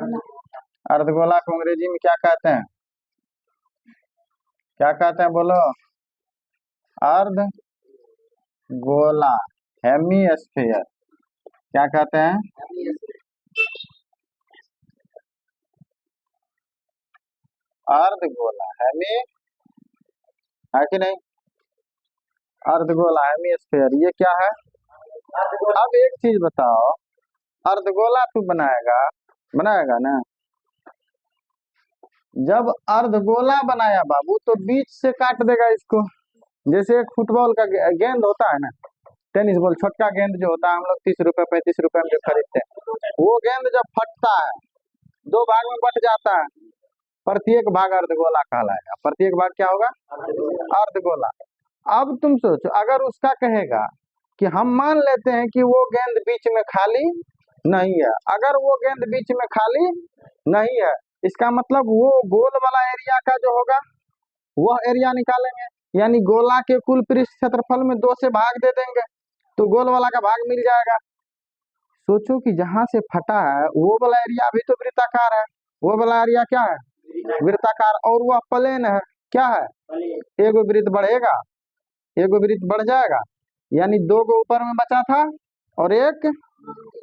अर्धगोला को अंग्रेजी में क्या कहते हैं? क्या कहते हैं बोलो? अर्धगोला, हेमीस्फीयर। क्या कहते हैं? अर्धगोला, हेमी, है कि नहीं? अर्धगोला, हेमीस्फीयर, ये क्या है? अब एक चीज बताओ, अर्धगोला तू बनाएगा ना? जब अर्धगोला बनाया बाबू तो बीच से काट देगा इसको। जैसे एक फुटबॉल का गेंद होता है ना, टेनिस बॉल, छोटका गेंद जो होता है, हम लोग 30 रुपए 35 रुपए में जो खरीदते हैं, वो गेंद जब फटता है, दो भाग में बट जाता है, प्रत्येक भाग अर्धगोला कहलाएगा। प्रत्येक भाग क्या होगा? अर्धगोला। अब तुम सोचो, अगर उसका कहेगा कि हम मान लेते हैं कि वो गेंद बीच में खाली नहीं है, अगर वो गेंद बीच में खाली नहीं है, इसका मतलब वो गोल वाला एरिया का जो होगा वह एरिया निकालेंगे, यानी गोला के कुल पृष्ठ क्षेत्रफल में 2 से भाग दे देंगे तो गोल वाला का भाग मिल जाएगा। सोचो कि जहां से फटा है वो वाला एरिया भी तो वृत्ताकार है, वो वाला एरिया क्या है? वृत्ताकार, और वह प्लेन है, क्या है? एगो वृत्त बढ़ेगा, एगो वृत्त बढ़ जाएगा, यानी 2 गो ऊपर में बचा था और एक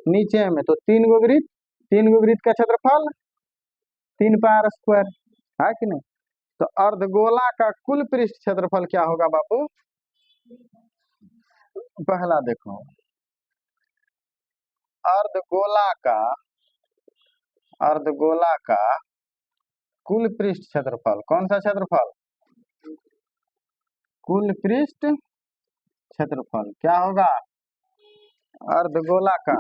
नीचे में, तो 3 गो वृत्त, 3 गो वृत्त का क्षेत्रफल 3 पाई स्क्वायर, है कि नहीं? तो अर्धगोला का कुल पृष्ठ क्षेत्रफल क्या होगा बाबू? पहला देखो, अर्धगोला का कुल पृष्ठ क्षेत्रफल, कौन सा क्षेत्रफल? कुल पृष्ठ क्षेत्रफल क्या होगा अर्धगोला का?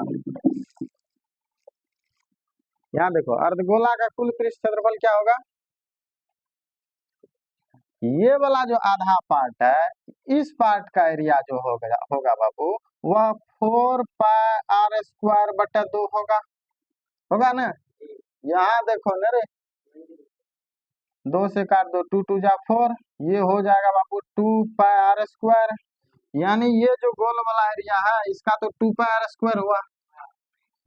यहाँ देखो, अर्धगोला का कुल पृष्ठ क्षेत्रफल क्या होगा? ये वाला जो आधा पार्ट है, इस पार्ट का एरिया जो होगा बाबू, वह 4 पाई आर स्क्वायर बटा 2 होगा ना? यहाँ देखो ना रे, 2 से काट दो, 2 2 जा 4, ये हो जाएगा बाबू 2 पाई आर स्क्वायर, यानी ये जो गोल वाला एरिया है इसका तो 2 पाई आर स्क्वायर हुआ।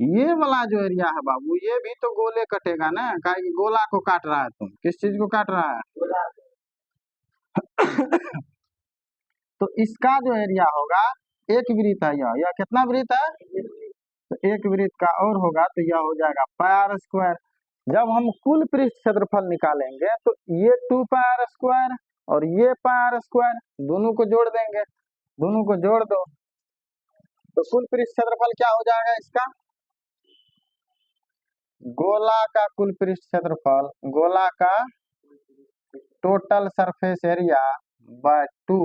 ये वाला जो एरिया है बाबू, ये भी तो गोले कटेगा ना, कि गोला को काट रहा है, तुम किस चीज को काट रहा है? तो इसका जो एरिया होगा, एक वृत्त है यह कितना वृत्त है? तो एक वृत्त का और होगा, तो यह हो जाएगा पाई आर स्क्वायर। जब हम कुल पृष्ठ क्षेत्रफल निकालेंगे तो ये 2 पाई आर स्क्वायर और ये पाई आर स्क्वायर, दोनों को जोड़ देंगे, दोनों को जोड़ दो तो कुल पृष्ठ क्षेत्रफल क्या हो जाएगा इसका? गोला का कुल पृष्ठ क्षेत्रफल, गोला का total surface area bye 2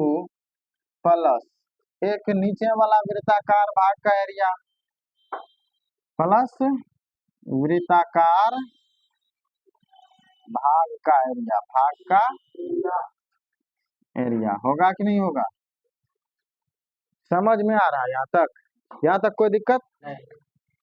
plus एक नीचे वाला वृत्ताकार भाग का एरिया प्लस वृत्ताकार भाग का एरिया होगा कि नहीं होगा? समझ में आ रहा है यहाँ तक कोई दिक्कत नहीं?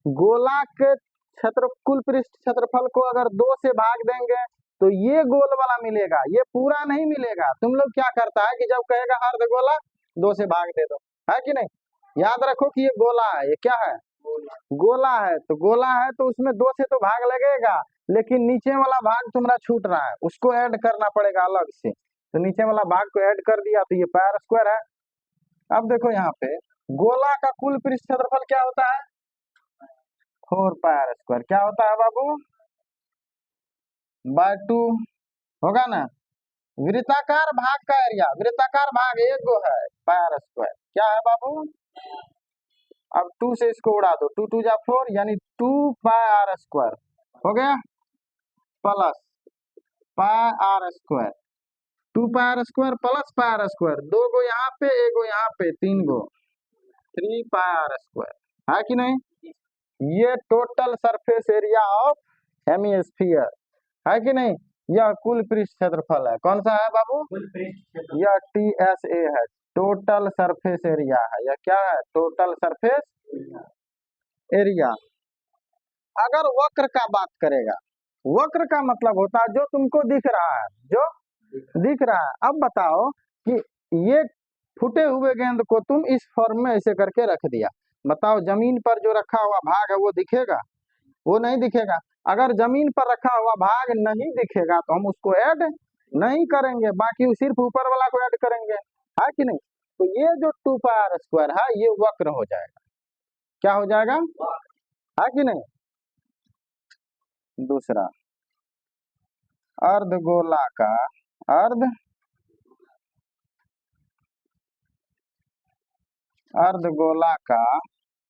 गोला के कुल पृष्ठ क्षेत्रफल को अगर 2 से भाग देंगे तो ये गोल वाला मिलेगा, ये पूरा नहीं मिलेगा। तुम लोग क्या करता है कि जब कहेगा अर्धगोला 2 से भाग दे दो, है कि नहीं? याद रखो कि ये गोला है, ये क्या है? गोला है। तो गोला है तो उसमें 2 से तो भाग लगेगा, लेकिन नीचे वाला भाग तुम्हारा छूट रहा है, उसको ऐड करना पड़ेगा अलग से। तो नीचे वाला भाग को ऐड कर दिया तो ये पाई आर स्क्वायर है। अब देखो यहाँ पे गोला का कुल पृष्ठ क्षेत्रफल क्या होता है? 4 पाई आर स्क्वायर। क्या होता है बाबू? बाय 2 होगा ना? वृत्ताकार भाग का एरिया, वृत्ताकार भाग एक गो है, पाई आर स्क्वायर क्या है बाबू? अब 2 से इसको उड़ा दो, 2 2 जा 4, यानी 2 पाई आर स्क्वायर हो गया plus pi r square, 2 pi r square plus pi r square, 2 go यहाँ पे, 1 गो यहाँ पे, 3 गो, 3 पाई आर स्क्वायर, है कि नहीं? ये total surface area of hemisphere है कि नहीं? यह कुल पृष्ठ क्षेत्रफल है। कौन सा है बाबू? यह TSA है, टोटल सरफेस एरिया है। यह क्या है? Total surface area. अगर वक्र का बात करेगा, वक्र का मतलब होता है जो तुमको दिख रहा है, जो दिख रहा है। अब बताओ कि ये फूटे हुए गेंद को तुम इस फॉर्म में ऐसे करके रख दिया, बताओ जमीन पर जो रखा हुआ भाग है वो दिखेगा? वो नहीं दिखेगा। अगर जमीन पर रखा हुआ भाग नहीं दिखेगा तो हम उसको ऐड नहीं करेंगे, बाकी सिर्फ ऊपर वाला को ऐड करेंगे, है कि नहीं। तो ये जो 2πr² है ये वक्र हो जाएगा, क्या हो जाएगा, है कि नहीं। दूसरा अर्धगोला का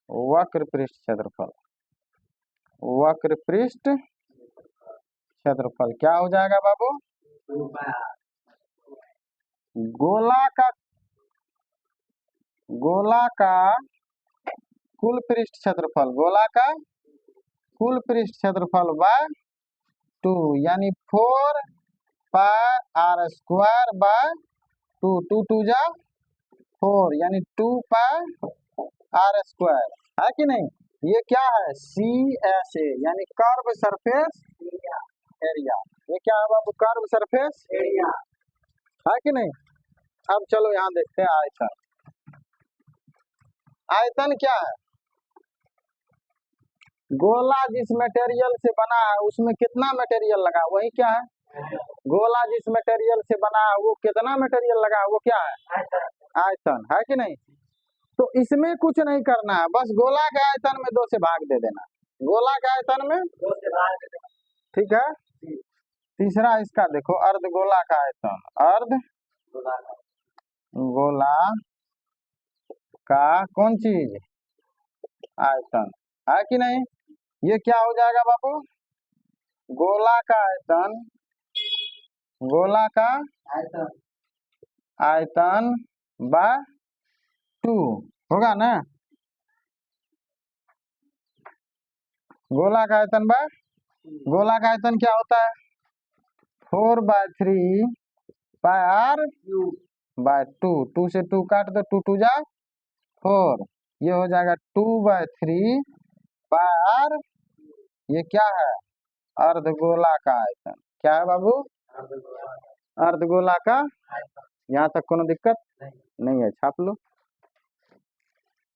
वक्र पृष्ठ क्षेत्रफल क्या हो जाएगा बाबू, गोला का कुल पृष्ठ क्षेत्रफल बाय 2 यानी 4πr² बाय 2 2 जा 4 यानी 2πr², है कि नहीं। ये क्या है, CSA यानी कर्व सरफेस एरिया। ये क्या है बाबू, कर्व सरफेस एरिया, है कि नहीं। अब चलो यहाँ देखते हैं आयतन। आयतन क्या है, गोला जिस मटेरियल से बना है उसमें कितना मटेरियल लगा, वही क्या है, गोला जिस मटेरियल से बना है वो कितना मटेरियल लगा, वो क्या है, आयतन, है कि नहीं। तो इसमें कुछ नहीं करना है, बस गोला के आयतन में 2 से भाग दे देना, गोला के आयतन में 2 से भाग दे देना, ठीक है। तीसरा इसका देखो, अर्धगोला का आयतन, अर्धगोला का कौन चीज, आयतन, है कि नहीं। ये क्या हो जाएगा बाबू, गोला का आयतन बाय 2 होगा ना, गोला का आयतन बाय, गोला का आयतन क्या होता है, 4/3πr/2, 2 से 2 काट दो, 2 2 जा 4, ये हो जाएगा 2/3πr। ये क्या है, अर्धगोला का आयतन, क्या है बाबू, अर्धगोला का। यहाँ तक कोनो दिक्कत नहीं है, छाप लो।